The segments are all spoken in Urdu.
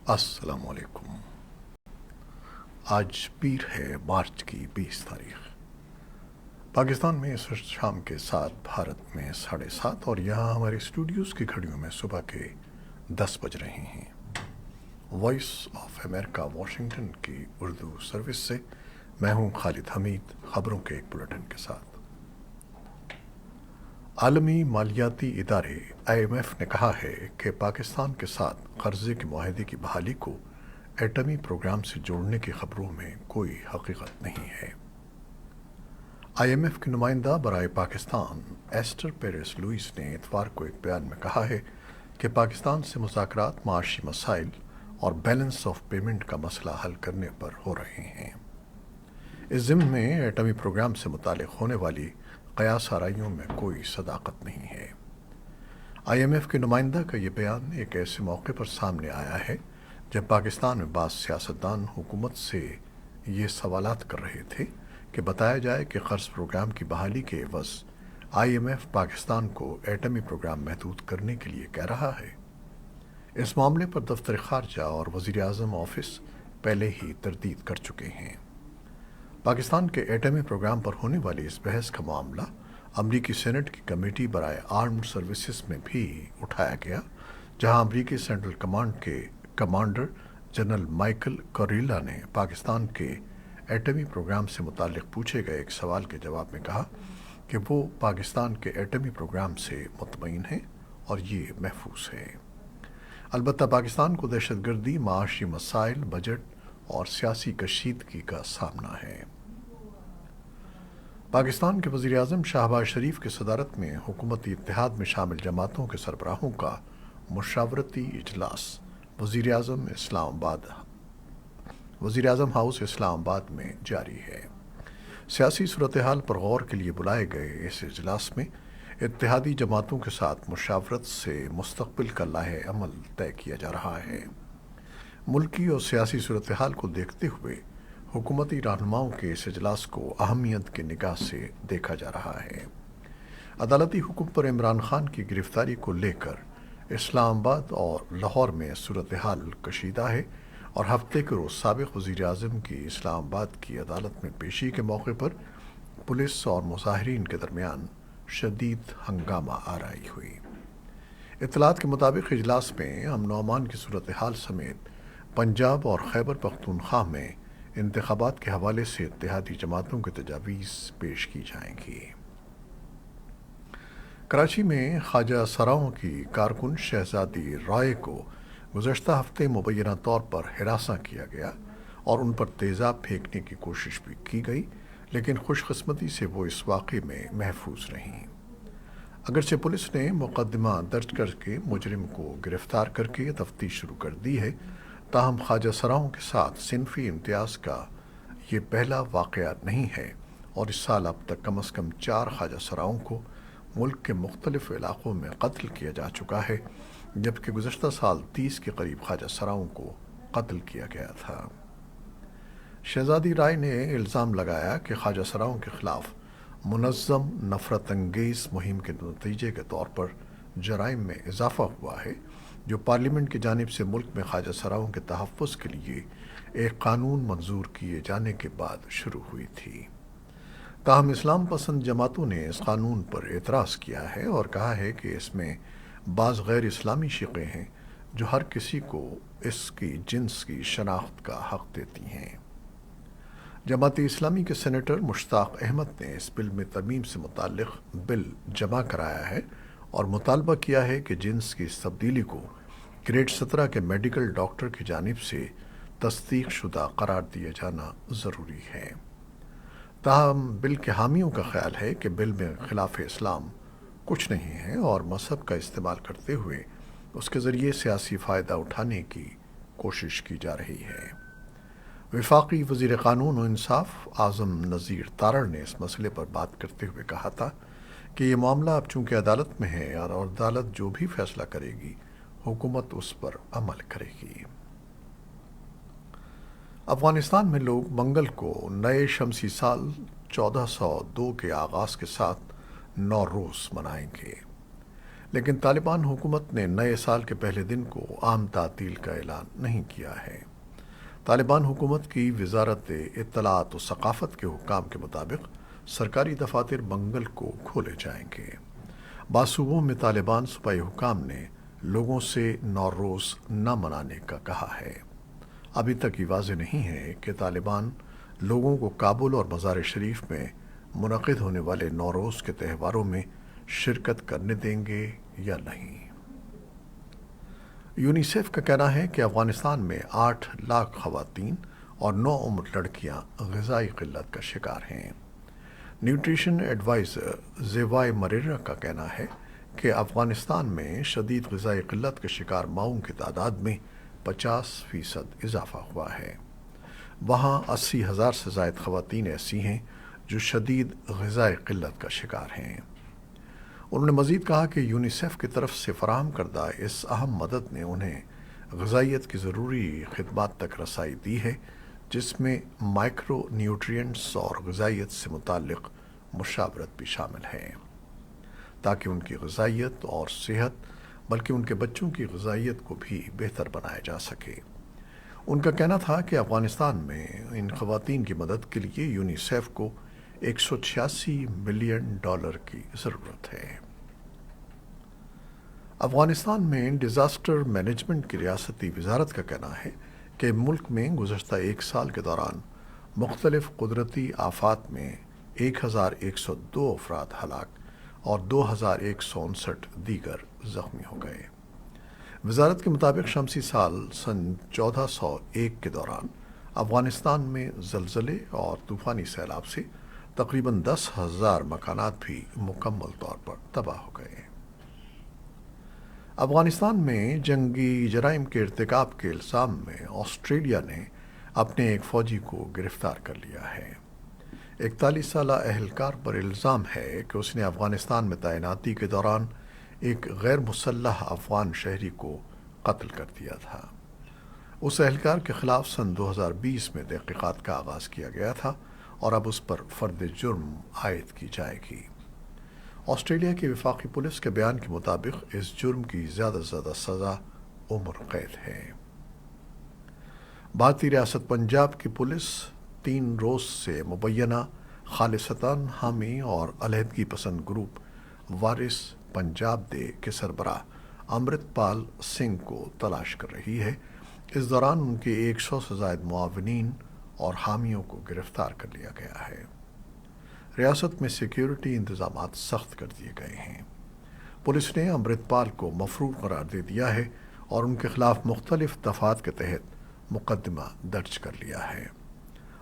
السلام علیکم۔ آج پیر ہے، مارچ کی 20 تاریخ۔ پاکستان میں اس وقت شام کے 7، بھارت میں 7:30 اور یہاں ہمارے اسٹوڈیوز کی گھڑیوں میں صبح کے 10 بج رہے ہیں۔ وائس آف امریکہ واشنگٹن کی اردو سروس سے میں ہوں خالد حمید، خبروں کے ایک بلیٹن کے ساتھ۔ عالمی مالیاتی ادارے IMF نے کہا ہے کہ پاکستان کے ساتھ قرضے کے معاہدے کی بحالی کو ایٹمی پروگرام سے جوڑنے کی خبروں میں کوئی حقیقت نہیں ہے۔ IMF کی نمائندہ برائے پاکستان ایسٹر پیرس لوئس نے اتوار کو ایک بیان میں کہا ہے کہ پاکستان سے مذاکرات معاشی مسائل اور بیلنس آف پیمنٹ کا مسئلہ حل کرنے پر ہو رہے ہیں۔ اس ضمن میں ایٹمی پروگرام سے متعلق ہونے والی قیاس آرائیوں میں کوئی صداقت نہیں ہے۔ IMF کے نمائندہ کا یہ بیان ایک ایسے موقع پر سامنے آیا ہے جب پاکستان میں بعض سیاستدان حکومت سے یہ سوالات کر رہے تھے کہ بتایا جائے کہ قرض پروگرام کی بحالی کے عوض IMF پاکستان کو ایٹمی پروگرام محدود کرنے کے لیے کہہ رہا ہے۔ اس معاملے پر دفتر خارجہ اور وزیر اعظم آفس پہلے ہی تردید کر چکے ہیں۔ پاکستان کے ایٹمی پروگرام پر ہونے والی اس بحث کا معاملہ امریکی سینٹ کی کمیٹی برائے آرمڈ سروسز میں بھی اٹھایا گیا، جہاں امریکی سینٹرل کمانڈ کے کمانڈر جنرل مائیکل کوریلا نے پاکستان کے ایٹمی پروگرام سے متعلق پوچھے گئے ایک سوال کے جواب میں کہا کہ وہ پاکستان کے ایٹمی پروگرام سے مطمئن ہیں اور یہ محفوظ ہے۔ البتہ پاکستان کو دہشت گردی، معاشی مسائل، بجٹ اور سیاسی کشیدگی کا سامنا ہے۔ پاکستان کے وزیر اعظم شہباز شریف کی صدارت میں حکومتی اتحاد میں شامل جماعتوں کے سربراہوں کا مشاورتی اجلاس وزیر اعظم ہاؤس اسلام آباد میں جاری ہے۔ سیاسی صورتحال پر غور کے لیے بلائے گئے اس اجلاس میں اتحادی جماعتوں کے ساتھ مشاورت سے مستقبل کا لائحہ عمل طے کیا جا رہا ہے۔ ملکی اور سیاسی صورتحال کو دیکھتے ہوئے حکومتی رہنماؤں کے اس اجلاس کو اہمیت کی نگاہ سے دیکھا جا رہا ہے۔ عدالتی حکم پر عمران خان کی گرفتاری کو لے کر اسلام آباد اور لاہور میں صورتحال کشیدہ ہے اور ہفتے کے روز سابق وزیر اعظم کی اسلام آباد کی عدالت میں پیشی کے موقع پر پولیس اور مظاہرین کے درمیان شدید ہنگامہ آرائی ہوئی۔ اطلاعات کے مطابق اجلاس میں امن و امان کی صورتحال سمیت پنجاب اور خیبر پختونخوا میں انتخابات کے حوالے سے اتحادی جماعتوں کی تجاویز پیش کی جائیں گی۔ کراچی میں خواجہ سراؤں کی کارکن شہزادی رائے کو گزشتہ ہفتے مبینہ طور پر ہراساں کیا گیا اور ان پر تیزاب پھینکنے کی کوشش بھی کی گئی، لیکن خوش قسمتی سے وہ اس واقعے میں محفوظ رہیں۔ اگرچہ پولیس نے مقدمہ درج کر کے مجرم کو گرفتار کر کے تفتیش شروع کر دی ہے، تاہم خواجہ سراؤں کے ساتھ صنفی امتیاز کا یہ پہلا واقعہ نہیں ہے اور اس سال اب تک کم از کم 4 خواجہ سراؤں کو ملک کے مختلف علاقوں میں قتل کیا جا چکا ہے، جبکہ گزشتہ سال 30 کے قریب خواجہ سراؤں کو قتل کیا گیا تھا۔ شہزادی رائے نے الزام لگایا کہ خواجہ سراؤں کے خلاف منظم نفرت انگیز مہم کے نتیجے کے طور پر جرائم میں اضافہ ہوا ہے، جو پارلیمنٹ کی جانب سے ملک میں خواجہ سراؤں کے تحفظ کے لیے ایک قانون منظور کیے جانے کے بعد شروع ہوئی تھی۔ تاہم اسلام پسند جماعتوں نے اس قانون پر اعتراض کیا ہے اور کہا ہے کہ اس میں بعض غیر اسلامی شقیں ہیں جو ہر کسی کو اس کی جنس کی شناخت کا حق دیتی ہیں۔ جماعت اسلامی کے سینیٹر مشتاق احمد نے اس بل میں ترمیم سے متعلق بل جمع کرایا ہے اور مطالبہ کیا ہے کہ جنس کی اس تبدیلی کو گریڈ 17 کے میڈیکل ڈاکٹر کی جانب سے تصدیق شدہ قرار دیا جانا ضروری ہے۔ تاہم بل کے حامیوں کا خیال ہے کہ بل میں خلاف اسلام کچھ نہیں ہے اور مذہب کا استعمال کرتے ہوئے اس کے ذریعے سیاسی فائدہ اٹھانے کی کوشش کی جا رہی ہے۔ وفاقی وزیر قانون و انصاف اعظم نذیر تارڑ نے اس مسئلے پر بات کرتے ہوئے کہا تھا کہ یہ معاملہ اب چونکہ عدالت میں ہے اور عدالت جو بھی فیصلہ کرے گی حکومت اس پر عمل کرے گی۔ افغانستان میں لوگ منگل کو نئے شمسی سال 1402 کے آغاز کے ساتھ نوروز منائیں گے، لیکن طالبان حکومت نے نئے سال کے پہلے دن کو عام تعطیل کا اعلان نہیں کیا ہے۔ طالبان حکومت کی وزارت اطلاعات و ثقافت کے حکام کے مطابق سرکاری دفاتر منگل کو کھولے جائیں گے۔ بعض صوبوں میں طالبان صوبائی حکام نے لوگوں سے نوروز نہ منانے کا کہا ہے۔ ابھی تک یہ واضح نہیں ہے کہ طالبان لوگوں کو کابل اور مزار شریف میں منعقد ہونے والے نوروز کے تہواروں میں شرکت کرنے دیں گے یا نہیں۔ یونیسیف کا کہنا ہے کہ افغانستان میں 8 لاکھ خواتین اور 9 عمر لڑکیاں غذائی قلت کا شکار ہیں۔ نیوٹریشن ایڈوائزر زیوائے مریرا کا کہنا ہے کہ افغانستان میں شدید غذائی قلت کے شکار ماؤں کی تعداد میں 50% اضافہ ہوا ہے۔ وہاں 80,000 سے زائد خواتین ایسی ہیں جو شدید غذائی قلت کا شکار ہیں۔ انہوں نے مزید کہا کہ یونیسیف کی طرف سے فراہم کردہ اس اہم مدد نے انہیں غذائیت کی ضروری خدمات تک رسائی دی ہے، جس میں مائکرو نیوٹرینٹس اور غذائیت سے متعلق مشاورت بھی شامل ہے، تاکہ ان کی غذائیت اور صحت بلکہ ان کے بچوں کی غذائیت کو بھی بہتر بنایا جا سکے۔ ان کا کہنا تھا کہ افغانستان میں ان خواتین کی مدد کے لیے یونیسیف کو $186 ملین کی ضرورت ہے۔ افغانستان میں ڈیزاسٹر مینجمنٹ کی ریاستی وزارت کا کہنا ہے کہ ملک میں گزشتہ ایک سال کے دوران مختلف قدرتی آفات میں 1,102 افراد ہلاک اور 2,159 دیگر زخمی ہو گئے۔ وزارت کے مطابق شمسی سال سن 1401 کے دوران افغانستان میں زلزلے اور طوفانی سیلاب سے تقریباً 10,000 مکانات بھی مکمل طور پر تباہ ہو گئے۔ افغانستان میں جنگی جرائم کے ارتکاب کے الزام میں آسٹریلیا نے اپنے ایک فوجی کو گرفتار کر لیا ہے۔ 41 سالہ اہلکار پر الزام ہے کہ اس نے افغانستان میں تعیناتی کے دوران ایک غیر مسلح افغان شہری کو قتل کر دیا تھا۔ اس اہلکار کے خلاف سن 2020 میں تحقیقات کا آغاز کیا گیا تھا اور اب اس پر فرد جرم عائد کی جائے گی۔ آسٹریلیا کی وفاقی پولیس کے بیان کے مطابق اس جرم کی زیادہ سے زیادہ سزا عمر قید ہے۔ بھارتی ریاست پنجاب کی پولیس 3 روز سے مبینہ خالصتاً حامی اور علیحدگی پسند گروپ وارث پنجاب دے کے سربراہ امرت پال سنگھ کو تلاش کر رہی ہے۔ اس دوران ان کے 100 سے زائد معاونین اور حامیوں کو گرفتار کر لیا گیا ہے۔ ریاست میں سیکیورٹی انتظامات سخت کر دیے گئے ہیں۔ پولیس نے امرت پال کو مفرور قرار دے دیا ہے اور ان کے خلاف مختلف دفعات کے تحت مقدمہ درج کر لیا ہے۔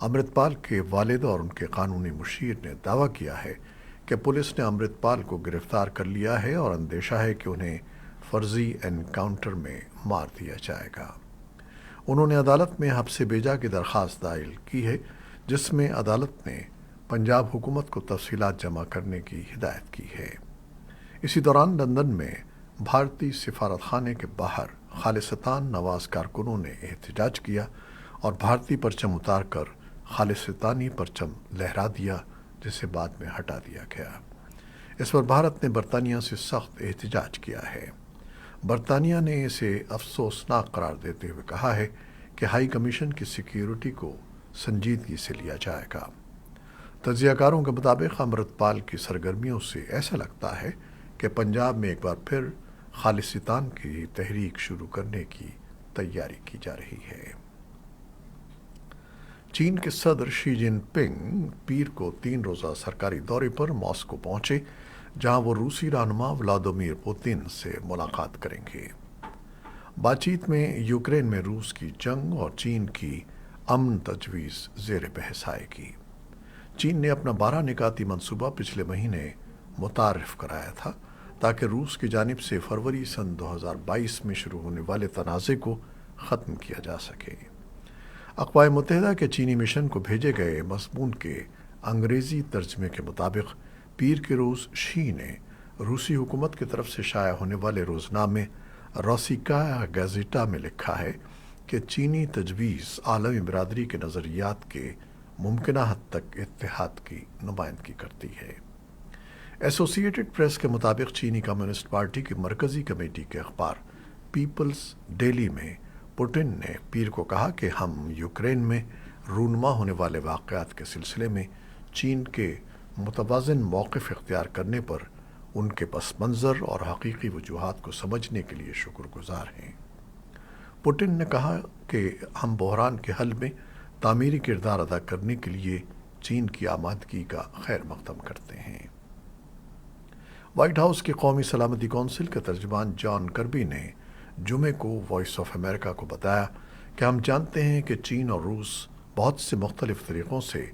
امرت پال کے والد اور ان کے قانونی مشیر نے دعویٰ کیا ہے کہ پولیس نے امرت پال کو گرفتار کر لیا ہے اور اندیشہ ہے کہ انہیں فرضی انکاؤنٹر میں مار دیا جائے گا۔ انہوں نے عدالت میں حبس بیجا کی درخواست دائر کی ہے، جس میں عدالت نے پنجاب حکومت کو تفصیلات جمع کرنے کی ہدایت کی ہے۔ اسی دوران لندن میں بھارتی سفارت خانے کے باہر خالصتان نواز کارکنوں نے احتجاج کیا اور بھارتی پرچم اتار کر خالصتانی پرچم لہرا دیا، جسے بعد میں ہٹا دیا گیا۔ اس پر بھارت نے برطانیہ سے سخت احتجاج کیا ہے۔ برطانیہ نے اسے افسوسناک قرار دیتے ہوئے کہا ہے کہ ہائی کمیشن کی سیکیورٹی کو سنجیدگی سے لیا جائے گا۔ تجزیہ کاروں کے مطابق امرت پال کی سرگرمیوں سے ایسا لگتا ہے کہ پنجاب میں ایک بار پھر خالصتان کی تحریک شروع کرنے کی تیاری کی جا رہی ہے۔ چین کے صدر شی جن پنگ پیر کو 3 روزہ سرکاری دورے پر ماسکو پہنچے، جہاں وہ روسی رہنما ولادیمیر پوتن سے ملاقات کریں گے۔ بات چیت میں یوکرین میں روس کی جنگ اور چین کی امن تجویز زیر بحث آئے گی۔ چین نے اپنا 12 نکاتی منصوبہ پچھلے مہینے متعارف کرایا تھا تاکہ روس کی جانب سے فروری سن 2022 میں شروع ہونے والے تنازع کو ختم کیا جا سکے۔ اقوام متحدہ کے چینی مشن کو بھیجے گئے مضمون کے انگریزی ترجمے کے مطابق پیر کے روز شی نے روسی حکومت کی طرف سے شائع ہونے والے روزنامے روسیکا گازیٹا میں لکھا ہے کہ چینی تجویز عالمی برادری کے نظریات کے ممکنہ حد تک اتحاد کی نمائندگی کرتی ہے۔ ایسوسی ایٹڈ پریس کے مطابق چینی کمیونسٹ پارٹی کی مرکزی کمیٹی کے اخبار پیپلز ڈیلی میں پوٹن نے پیر کو کہا کہ ہم یوکرین میں رونما ہونے والے واقعات کے سلسلے میں چین کے متوازن موقف اختیار کرنے پر ان کے پس منظر اور حقیقی وجوہات کو سمجھنے کے لیے شکر گزار ہیں۔ پوٹن نے کہا کہ ہم بحران کے حل میں تعمیری کردار ادا کرنے کے لیے چین کی آمادگی کا خیر مقدم کرتے ہیں۔ وائٹ ہاؤس کی قومی سلامتی کونسل کے ترجمان جان کربی نے جمعے کو وائس آف امریکہ کو بتایا کہ ہم جانتے ہیں کہ چین اور روس بہت سے مختلف طریقوں سے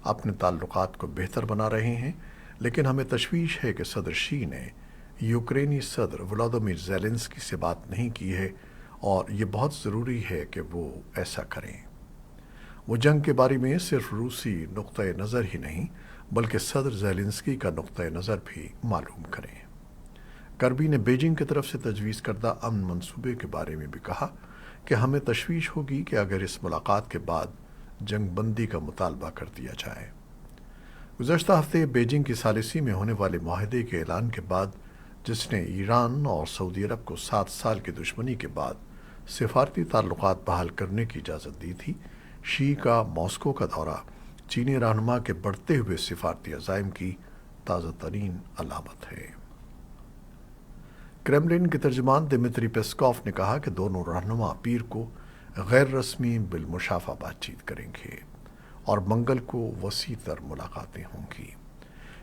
اپنے تعلقات کو بہتر بنا رہے ہیں، لیکن ہمیں تشویش ہے کہ صدر شی نے یوکرینی صدر ولادیمیر زیلنسکی سے بات نہیں کی ہے اور یہ بہت ضروری ہے کہ وہ ایسا کریں۔ وہ جنگ کے بارے میں صرف روسی نقطۂ نظر ہی نہیں بلکہ صدر زیلنسکی کا نقطۂ نظر بھی معلوم کریں۔ کربی نے بیجنگ کی طرف سے تجویز کردہ امن منصوبے کے بارے میں بھی کہا کہ ہمیں تشویش ہوگی کہ اگر اس ملاقات کے بعد جنگ بندی کا مطالبہ کر دیا جائے۔ گزشتہ ہفتے بیجنگ کی ثالثی میں ہونے والے معاہدے کے اعلان کے بعد، جس نے ایران اور سعودی عرب کو 7 سال کی دشمنی کے بعد سفارتی تعلقات بحال کرنے کی اجازت دی تھی، شی کا ماسکو کا دورہ چینی رہنما کے بڑھتے ہوئے سفارتی عزائم کی تازہ ترین علامت ہے۔ کریملن کے ترجمان دمیتری پیسکوف نے کہا کہ دونوں رہنما پیر کو غیر رسمی بالمشافہ بات چیت کریں گے اور منگل کو وسیع تر ملاقاتیں ہوں گی۔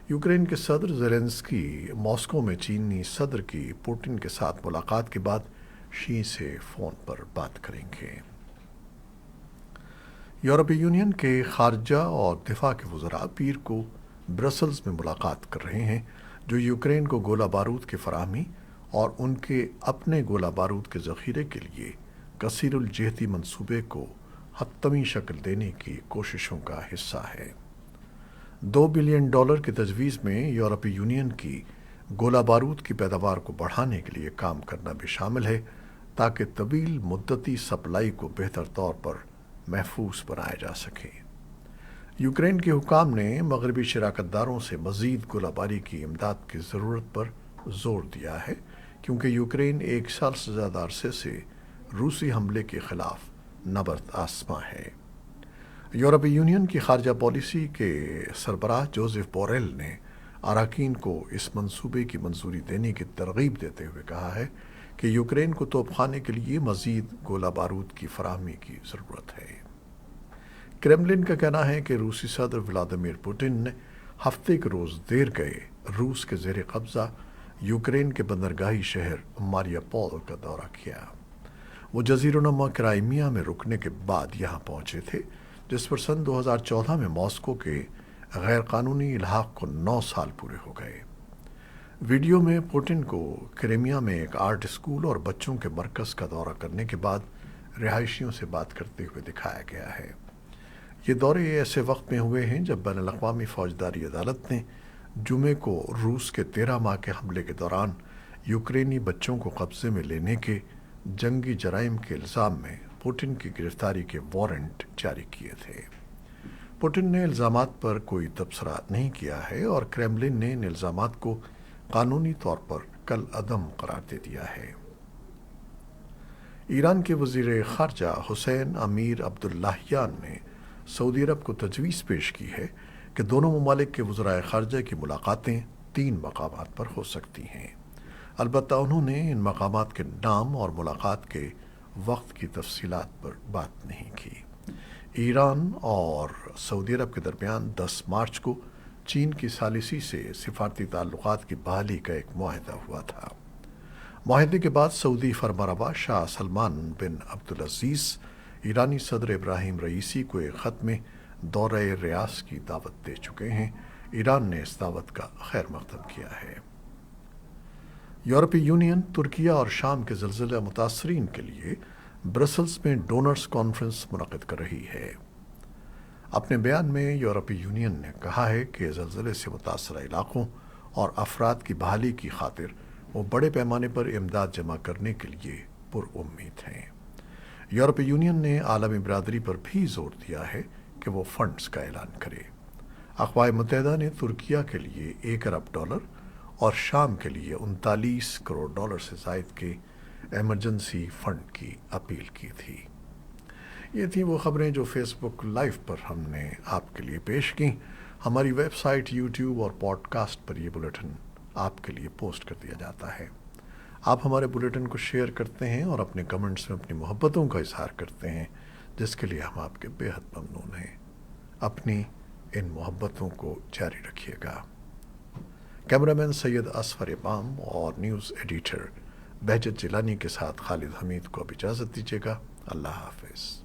یوکرین کے صدر زیلنسکی ماسکو میں چینی صدر کی پوٹن کے ساتھ ملاقات کے بعد شی سے فون پر بات کریں گے۔ یورپی یونین کے خارجہ اور دفاع کے وزراء پیر کو برسلز میں ملاقات کر رہے ہیں، جو یوکرین کو گولہ بارود کی فراہمی اور ان کے اپنے گولہ بارود کے ذخیرے کے لیے کثیر الجہتی منصوبے کو حتمی شکل دینے کی کوششوں کا حصہ ہے۔ $2 بلین کی تجویز میں یورپی یونین کی گولہ بارود کی پیداوار کو بڑھانے کے لیے کام کرنا بھی شامل ہے تاکہ طویل مدتی سپلائی کو بہتر طور پر محفوظ بنایا جا سکے۔ یوکرین کے حکام نے مغربی شراکت داروں سے مزید گولہ باری کی امداد کی ضرورت پر زور دیا ہے، کیونکہ یوکرین 1 سال سے زیادہ عرصے سے روسی حملے کے خلاف نبرد آزما ہے۔ یورپی یونین کی خارجہ پالیسی کے سربراہ جوزف بوریل نے اراکین کو اس منصوبے کی منظوری دینے کی ترغیب دیتے ہوئے کہا ہے کہ یوکرین کو توپ خانے کے لیے مزید گولہ بارود کی فراہمی کی ضرورت ہے۔ کریملن کا کہنا ہے کہ روسی صدر ولادیمیر پوٹن نے ہفتے کے روز دیر گئے روس کے زیر قبضہ یوکرین کے بندرگاہی شہر ماریا پول کا دورہ کیا۔ وہ جزیرہ نما کرائمیا میں رکنے کے بعد یہاں پہنچے تھے، جس پر سن 2014 میں ماسکو کے غیر قانونی الحاق کو 9 سال پورے ہو گئے۔ ویڈیو میں پوٹن کو کرائمیا میں ایک آرٹ اسکول اور بچوں کے مرکز کا دورہ کرنے کے بعد رہائشیوں سے بات کرتے ہوئے دکھایا گیا ہے۔ یہ دورے ایسے وقت میں ہوئے ہیں جب بین الاقوامی فوجداری عدالت نے جمعے کو روس کے 13 ماہ کے حملے کے دوران یوکرینی بچوں کو قبضے میں لینے کے جنگی جرائم کے الزام میں پوٹن کی گرفتاری کے وارنٹ جاری کیے تھے۔ پوٹن نے الزامات پر کوئی تبصرہ نہیں کیا ہے اور کریملن نے ان الزامات کو قانونی طور پر کل عدم قرار دے دیا ہے۔ ایران کے وزیر خارجہ حسین امیر عبداللہیان نے سعودی عرب کو تجویز پیش کی ہے کہ دونوں ممالک کے وزرائے خارجہ کی ملاقاتیں 3 مقامات پر ہو سکتی ہیں، البتہ انہوں نے ان مقامات کے نام اور ملاقات کے وقت کی تفصیلات پر بات نہیں کی۔ ایران اور سعودی عرب کے درمیان 10 مارچ کو چین کی ثالثی سے سفارتی تعلقات کی بحالی کا ایک معاہدہ ہوا تھا۔ معاہدے کے بعد سعودی فرمانروا شاہ سلمان بن عبدالعزیز ایرانی صدر ابراہیم رئیسی کو ایک خط میں دورہ ریاض کی دعوت دے چکے ہیں۔ ایران نے اس دعوت کا خیر مقدم کیا ہے۔ یورپی یونین ترکیہ اور شام کے زلزلہ متاثرین کے لیے برسلز میں ڈونرز کانفرنس منعقد کر رہی ہے۔ اپنے بیان میں یورپی یونین نے کہا ہے کہ زلزلے سے متاثرہ علاقوں اور افراد کی بحالی کی خاطر وہ بڑے پیمانے پر امداد جمع کرنے کے لیے پر امید ہیں۔ یورپی یونین نے عالمی برادری پر بھی زور دیا ہے کہ وہ فنڈز کا اعلان کرے۔ اقوام متحدہ نے ترکیہ کے لیے $1 ارب اور شام کے لیے $39 کروڑ سے زائد کے ایمرجنسی فنڈ کی اپیل کی تھی۔ یہ تھیں وہ خبریں جو فیس بک لائیو پر ہم نے آپ کے لیے پیش کیں۔ ہماری ویب سائٹ، یوٹیوب اور پوڈ کاسٹ پر یہ بلیٹن آپ کے لیے پوسٹ کر دیا جاتا ہے۔ آپ ہمارے بلیٹن کو شیئر کرتے ہیں اور اپنے کمنٹس میں اپنی محبتوں کا اظہار کرتے ہیں، جس کے لیے ہم آپ کے بے حد ممنون ہیں۔ اپنی ان محبتوں کو جاری رکھیے گا۔ کیمرامین سید اصفر امام اور نیوز ایڈیٹر بہجت جیلانی کے ساتھ خالد حمید کو اب اجازت دیجیے گا۔ اللہ حافظ۔